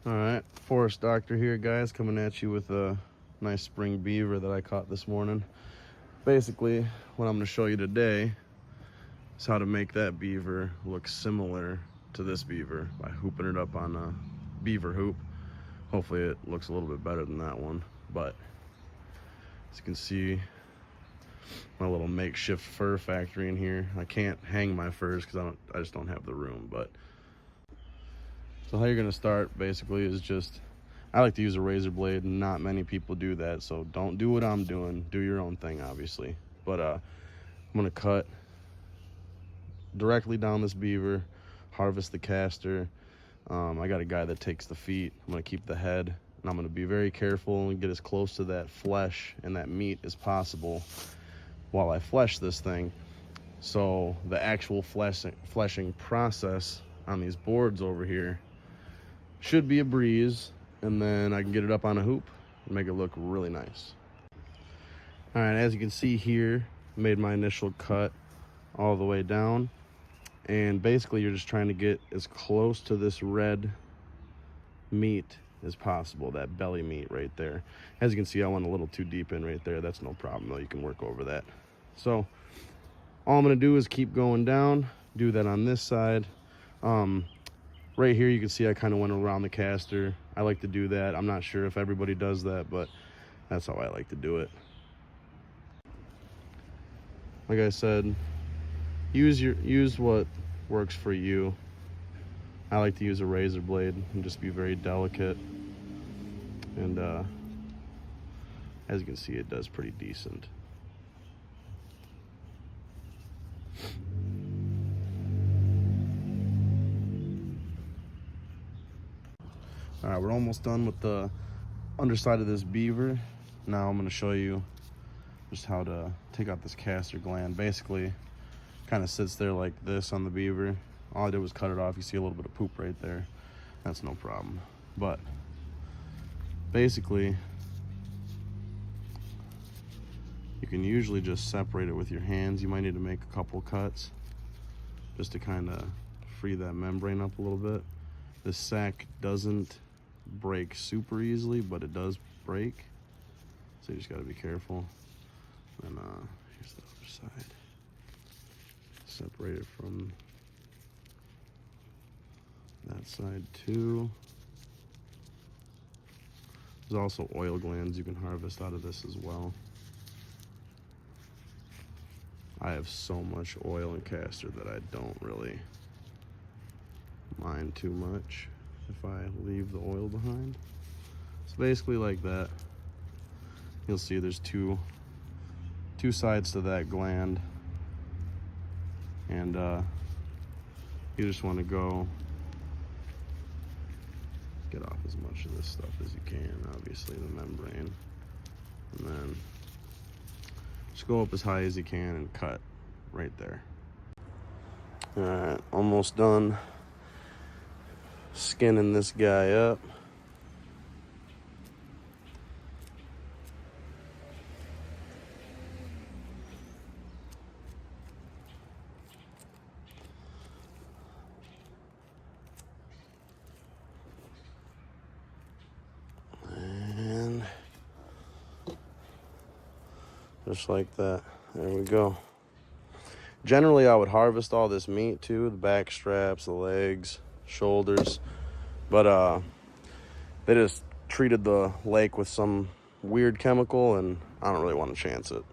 All right, Forest Doctor here, guys, coming at you with a nice spring beaver that I caught this morning. Basically, what I'm going to show you today is how to make that beaver look similar to this beaver by hooping it up on a beaver hoop. Hopefully it looks a little bit better than that one, but as you can see, my little makeshift fur factory in here. I can't hang my furs because I just don't have the room. But so how you're gonna start basically is just, I like to use a razor blade. Not many people do that, so don't do what I'm doing. Do your own thing, obviously. But I'm gonna cut directly down this beaver, harvest the caster. I got a guy that takes the feet. I'm gonna keep the head, and I'm gonna be very careful and get as close to that flesh and that meat as possible while I flesh this thing. So the actual fleshing process on these boards over here should be a breeze, and then I can get it up on a hoop and make it look really nice. All right, as you can see here, I made my initial cut all the way down, and basically you're just trying to get as close to this red meat as possible, that belly meat right there. As you can see, I went a little too deep in right there. That's no problem though, you can work over that. So all I'm gonna do is keep going down, do that on this side. Right here you can see I kind of went around the caster. I like to do that. I'm not sure if everybody does that, but that's how I like to do it. Like I said, use what works for you. I like to use a razor blade and just be very delicate. And as you can see, it does pretty decent. All right, we're almost done with the underside of this beaver. Now I'm going to show you just how to take out this caster gland. Basically, kind of sits there like this on the beaver. All I did was cut it off. You see a little bit of poop right there. That's no problem. But basically, you can usually just separate it with your hands. You might need to make a couple cuts just to kind of free that membrane up a little bit. This sack doesn't break super easily, but it does break, so you just got to be careful. And here's the other side, separate it from that side too. There's also oil glands you can harvest out of this as well. I have so much oil and caster that I don't really mind too much if I leave the oil behind. So basically like that. You'll see there's two sides to that gland, and you just want to go get off as much of this stuff as you can, obviously the membrane, and then just go up as high as you can and cut right there. All right, almost done skinning this guy up. And just like that, there we go. Generally, I would harvest all this meat too, the back straps, the legs, shoulders, but they just treated the lake with some weird chemical, and I don't really want to chance it.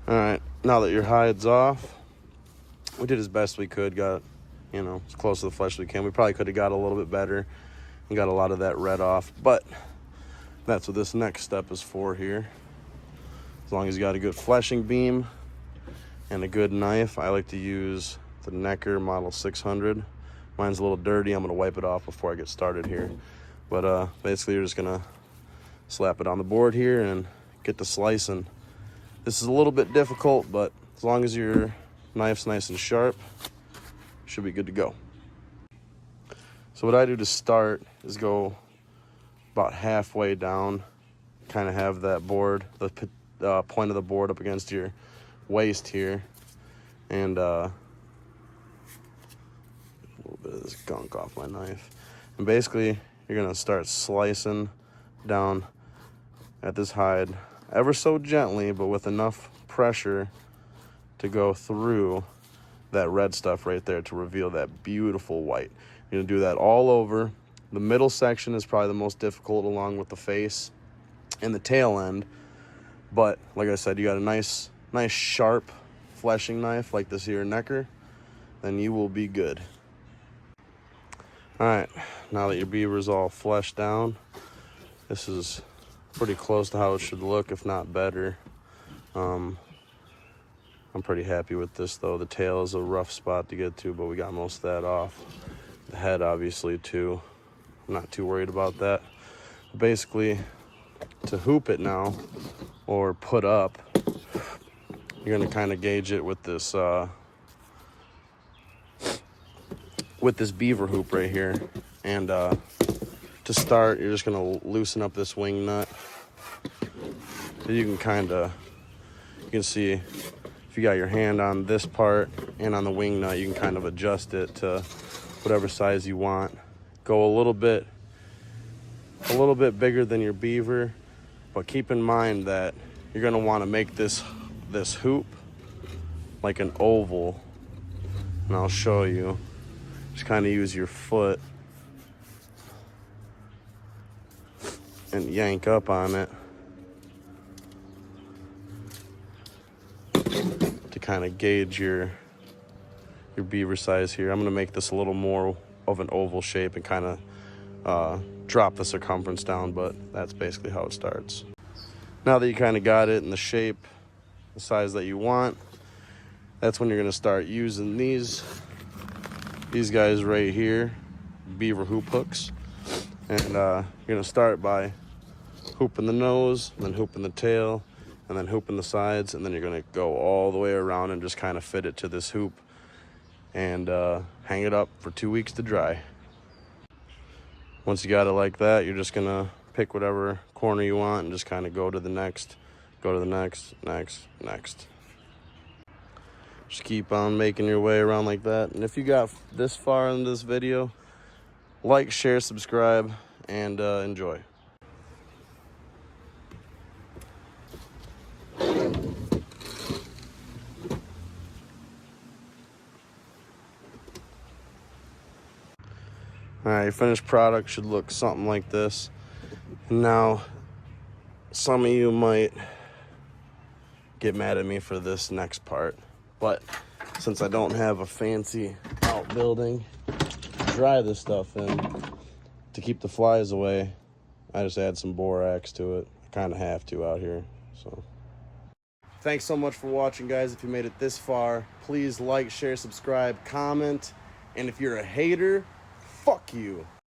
All right, now that your hide's off, we did as best we could, got, you know, as close to the flesh as we can. We probably could have got a little bit better and got a lot of that red off, but that's what this next step is for here. As long as you got a good fleshing beam and a good knife. I like to use the Necker Model 600. Mine's a little dirty. I'm gonna wipe it off before I get started here. But basically you're just gonna slap it on the board here and get to slicing. This is a little bit difficult, but as long as your knife's nice and sharp, should be good to go. So what I do to start is go about halfway down, kind of have that board, the point of the board up against your waist here, and a little bit of this gunk off my knife. And basically, you're gonna start slicing down at this hide ever so gently, but with enough pressure to go through that red stuff right there to reveal that beautiful white. You're gonna do that all over. The middle section is probably the most difficult, along with the face and the tail end. But like I said, you got a nice sharp fleshing knife like this here Necker, then you will be good. All right, now that your beaver's all fleshed down, this is pretty close to how it should look, if not better. I'm pretty happy with this though. The tail is a rough spot to get to, but we got most of that off. The head obviously too. I'm not too worried about that. Basically, to hoop it now or put up, you're gonna kind of gauge it with this beaver hoop right here. And to start, you're just gonna loosen up this wing nut. So you can see if you got your hand on this part and on the wing nut, you can kind of adjust it to whatever size you want. Go a little bit bigger than your beaver, but keep in mind that you're gonna want to make this hoop like an oval, and I'll show you. Just kind of use your foot and yank up on it to kind of gauge your beaver size here. I'm gonna make this a little more of an oval shape and kind of drop the circumference down, but that's basically how it starts. Now that you kind of got it in the shape, the size that you want, that's when you're gonna start using these guys right here, beaver hoop hooks. And you're gonna start by hooping the nose, then hooping the tail, and then hooping the sides, and then you're gonna go all the way around and just kind of fit it to this hoop and hang it up for 2 weeks to dry. Once you got it like that, you're just gonna pick whatever corner you want and just kind of go to the next, next. Just keep on making your way around like that. And if you got this far in this video, like, share, subscribe, and enjoy. All right, your finished product should look something like this. Now, some of you might get mad at me for this next part, but since I don't have a fancy outbuilding to dry this stuff in to keep the flies away, I just add some borax to it. I kind of have to out here, so. Thanks so much for watching, guys. If you made it this far, please like, share, subscribe, comment, and if you're a hater, fuck you.